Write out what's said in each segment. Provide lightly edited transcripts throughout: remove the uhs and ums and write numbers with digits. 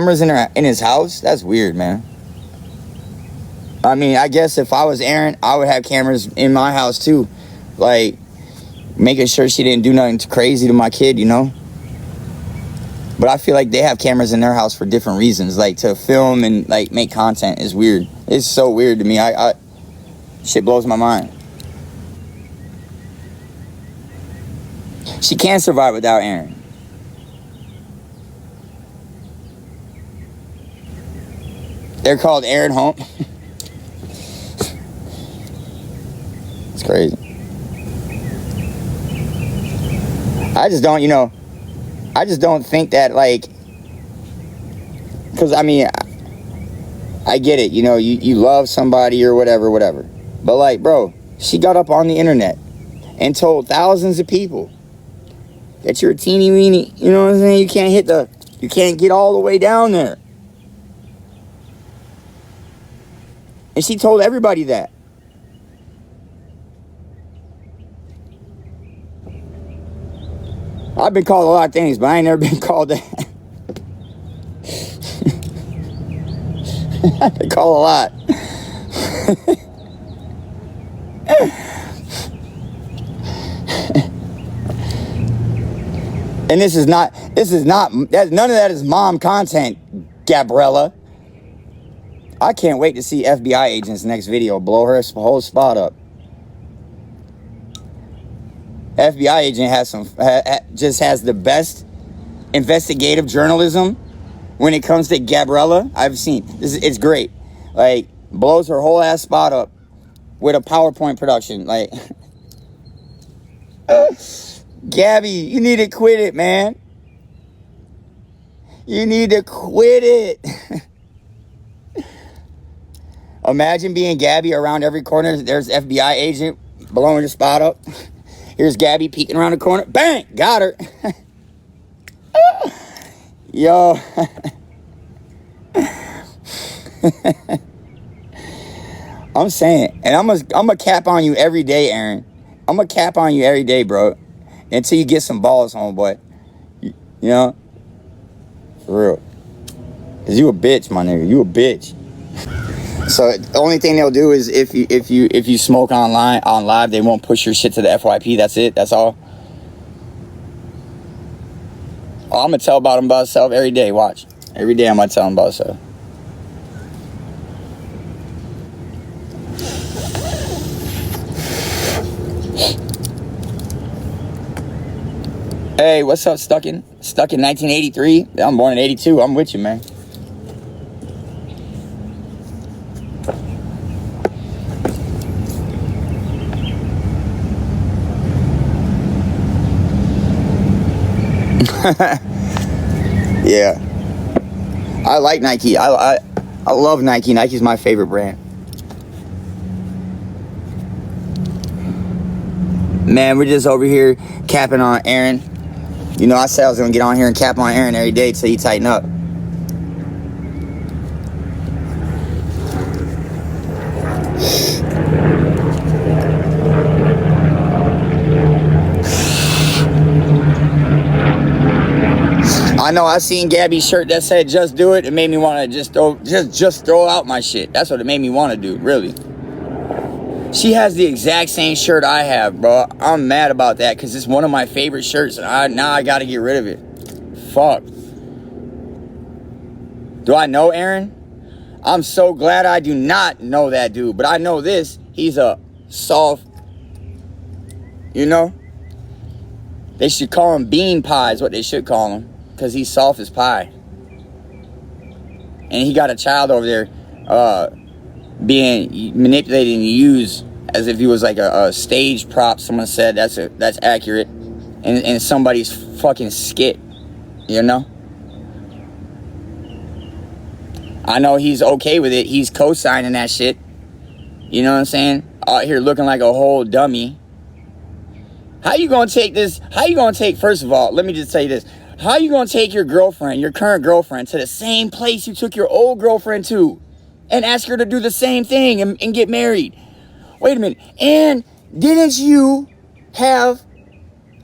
cameras in his house? That's weird, man. I mean, I guess if I was Aaron, I would have cameras in my house too. Like, making sure she didn't do nothing crazy to my kid, you know? But I feel like they have cameras in their house for different reasons. Like, to film and, like, make content is weird. It's so weird to me. Shit blows my mind. She can't survive without Aaron. They're called Aaron Home. It's crazy. I just don't, I just don't think that, like, because, I mean, I get it, you love somebody or whatever. But, like, bro, she got up on the internet and told thousands of people that you're a teeny weeny, you know what I'm saying? You can't get all the way down there. And she told everybody that. I've been called a lot of things, but I ain't never been called that. I've been called a lot. And none of that is mom content, Gabriella. I can't wait to see FBI agent's next video blow her whole spot up. FBI agent just has the best investigative journalism when it comes to Gabriella I've seen. It's great. Like, blows her whole ass spot up with a PowerPoint production. Like, Gabby, you need to quit it, man. You need to quit it. Imagine being Gabby around every corner. There's FBI agent blowing your spot up. Here's Gabby peeking around the corner. Bang! Got her. Yo. I'm saying, and I'm gonna cap on you every day, Aaron. I'm gonna cap on you every day, bro. Until you get some balls, homeboy. You know? For real. Cause you a bitch, my nigga. You a bitch. So the only thing they'll do is if you smoke on live, they won't push your shit to the FYP. That's it. That's all. Oh, I'm gonna tell about him about himself every day. Watch. Every day I'm gonna tell him about himself. Hey, what's up, Stuck in 1983? I'm born in 82. I'm with you, man. Yeah, I like Nike. I love Nike. Nike's my favorite brand. Man, we're just over here capping on Aaron. You know, I said I was gonna get on here and cap on Aaron every day till he tighten up. I know I seen Gabby's shirt that said "Just do it." It made me want to just throw out my shit. That's what it made me want to do, really. She has the exact same shirt I have, bro. I'm mad about that because it's one of my favorite shirts, and now I got to get rid of it. Fuck. Do I know Aaron? I'm so glad I do not know that dude, but I know this. He's a soft, you know? They should call him Bean Pie is what they should call him. Because he's soft as pie. And he got a child over there being manipulated and used as if he was like a stage prop. Someone said that's accurate. And somebody's fucking skit. You know? I know he's okay with it. He's co-signing that shit. You know what I'm saying? Out here looking like a whole dummy. How you gonna take this? First of all, let me just tell you this. How you gonna take your girlfriend, your current girlfriend, to the same place you took your old girlfriend to and ask her to do the same thing and get married? Wait a minute. And didn't you have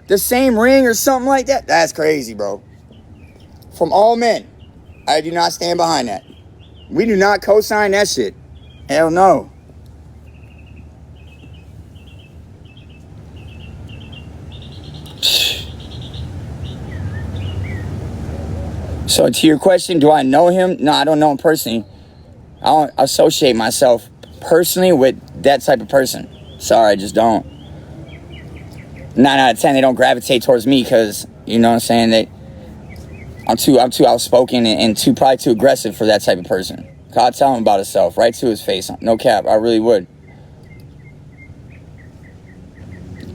the same ring or something like that? That's crazy, bro. From all men. I do not stand behind that. We do not co-sign that shit. Hell no. So to your question, do I know him? No, I don't know him personally. I don't associate myself personally with that type of person. Sorry, I just don't. 9 out of 10, they don't gravitate towards me because, you know what I'm saying, I'm too outspoken and probably too aggressive for that type of person. I'll tell him about himself right to his face. No cap, I really would.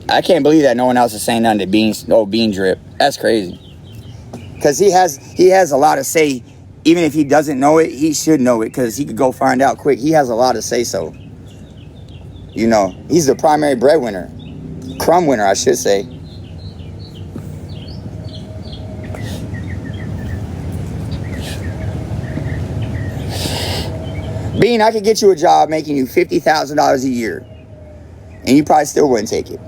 I can't believe that no one else is saying nothing to Bean Drip. That's crazy. Because he has a lot to say. Even if he doesn't know it, he should know it because he could go find out quick. He has a lot to say so. You know, he's the primary breadwinner. Crumb winner, I should say. Bean, I could get you a job making you $50,000 a year. And you probably still wouldn't take it.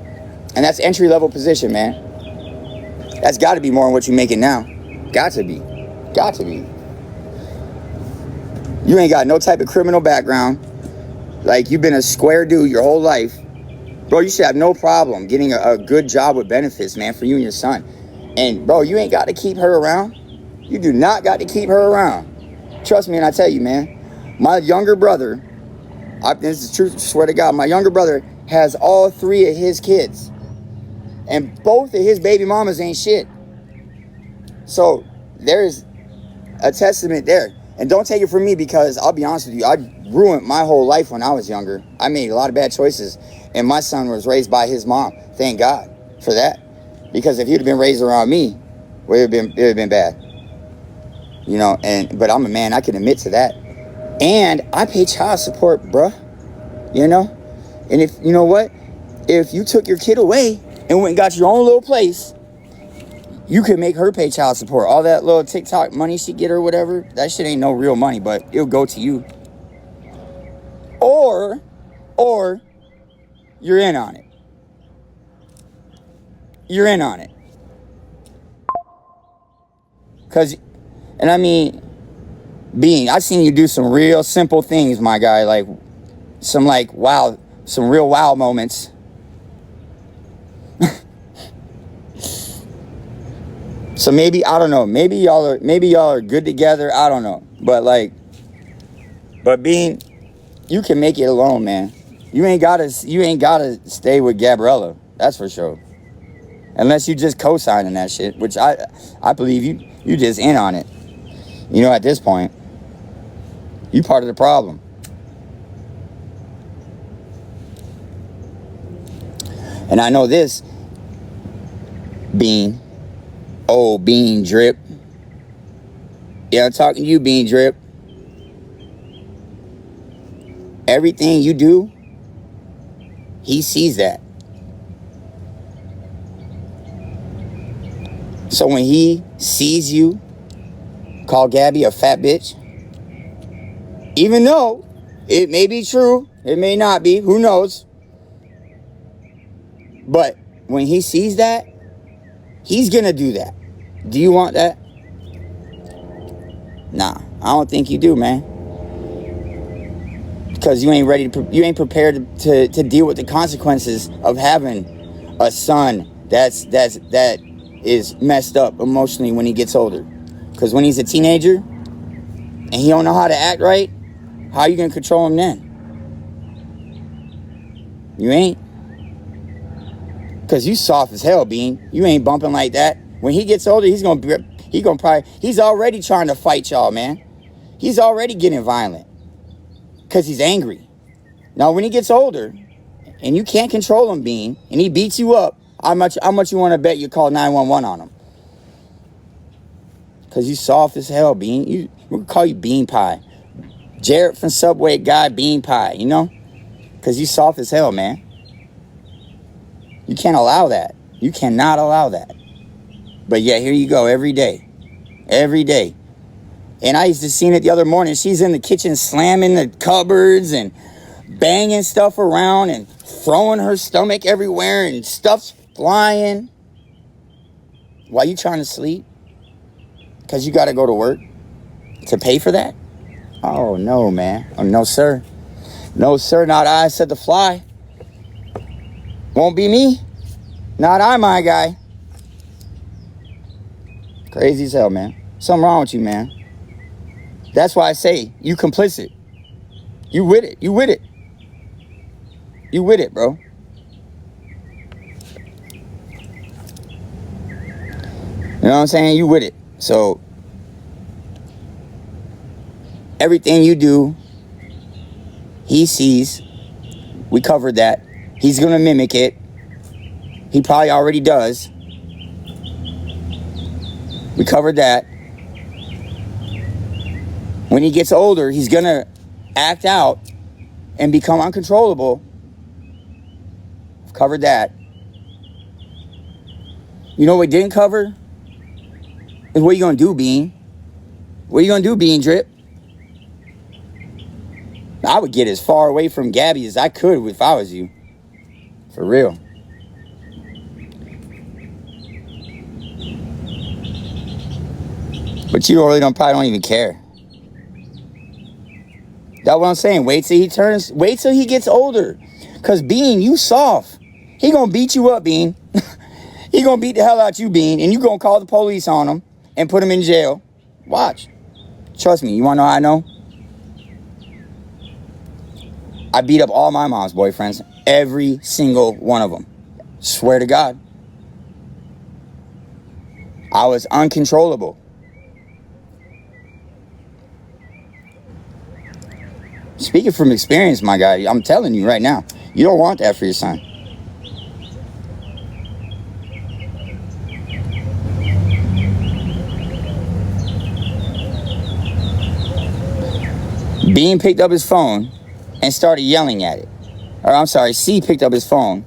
And that's entry-level position, man. That's got to be more than what you're making now. Got to be. Got to be. You ain't got no type of criminal background. Like, you've been a square dude your whole life. Bro, you should have no problem getting a good job with benefits, man, for you and your son. And, bro, you ain't got to keep her around. You do not got to keep her around. Trust me, and I tell you, man. My younger brother, this is true, swear to God, my younger brother has all 3 of his kids. And both of his baby mamas ain't shit. So there's a testament there. And don't take it from me because I'll be honest with you, I ruined my whole life when I was younger. I made a lot of bad choices. And my son was raised by his mom. Thank God for that. Because if he'd have been raised around me, it would have been bad. You know, but I'm a man, I can admit to that. And I pay child support, bruh. You know? And if, you know what? If you took your kid away and went and got your own little place, you could make her pay child support. All that little TikTok money she get or whatever, that shit ain't no real money, but it'll go to you. Or you're in on it. You're in on it. Cause, and I mean, Bean, I've seen you do some real simple things, my guy. Like, some real wow moments. So maybe, I don't know, maybe y'all are good together, I don't know. But Bean, you can make it alone, man. You ain't gotta stay with Gabriella, that's for sure. Unless you just co-signing that shit, which I believe you just in on it. You know, at this point, you part of the problem. And I know this, Bean. Oh, Bean Drip. Yeah, I'm talking to you, Bean Drip. Everything you do, he sees that. So when he sees you call Gabby a fat bitch, even though it may be true, it may not be, who knows? But when he sees that, he's gonna do that. Do you want that? Nah, I don't think you do, man. Because you ain't ready you ain't prepared to deal with the consequences of having a son that is messed up emotionally when he gets older. Because when he's a teenager and he don't know how to act right, how are you gonna control him then? You ain't. Because you soft as hell, Bean. You ain't bumping like that. When he gets older, he's already trying to fight y'all, man. He's already getting violent. Because he's angry. Now, when he gets older, and you can't control him, Bean, and he beats you up, how much you want to bet you call 911 on him? Because you soft as hell, Bean. We'll call you Bean Pie. Jared from Subway guy, Bean Pie, you know? Because you soft as hell, man. You can't allow that. You cannot allow that. But yeah, here you go every day. Every day. And I used to see it the other morning. She's in the kitchen slamming the cupboards and banging stuff around and throwing her stomach everywhere and stuff's flying. While you trying to sleep? Because you got to go to work. to pay for that? Oh, no, man. Oh, no, sir. No, sir. Not I said to fly. Won't be me. Not I, my guy. Crazy as hell, man. Something wrong with you, man. That's why I say you complicit. You with it. You with it. You with it, bro. You know what I'm saying? You with it. So everything you do, he sees. We covered that. He's going to mimic it. He probably already does. We covered that. When he gets older, he's going to act out and become uncontrollable. We've covered that. You know what we didn't cover? Is what you going to do, Bean? What are you going to do, Bean Drip? I would get as far away from Gabby as I could if I was you. For real. But you probably don't even care. That's what I'm saying. Wait till he gets older. Cause Bean, you soft. He gonna beat you up, Bean. He gonna beat the hell out you, Bean, and you gonna call the police on him and put him in jail. Watch. Trust me, you wanna know how I know? I beat up all my mom's boyfriends. Every single one of them. Swear to God. I was uncontrollable. Speaking from experience, my guy, I'm telling you right now, you don't want that for your son. Bean picked up his phone and started yelling at it. Or I'm sorry, C picked up his phone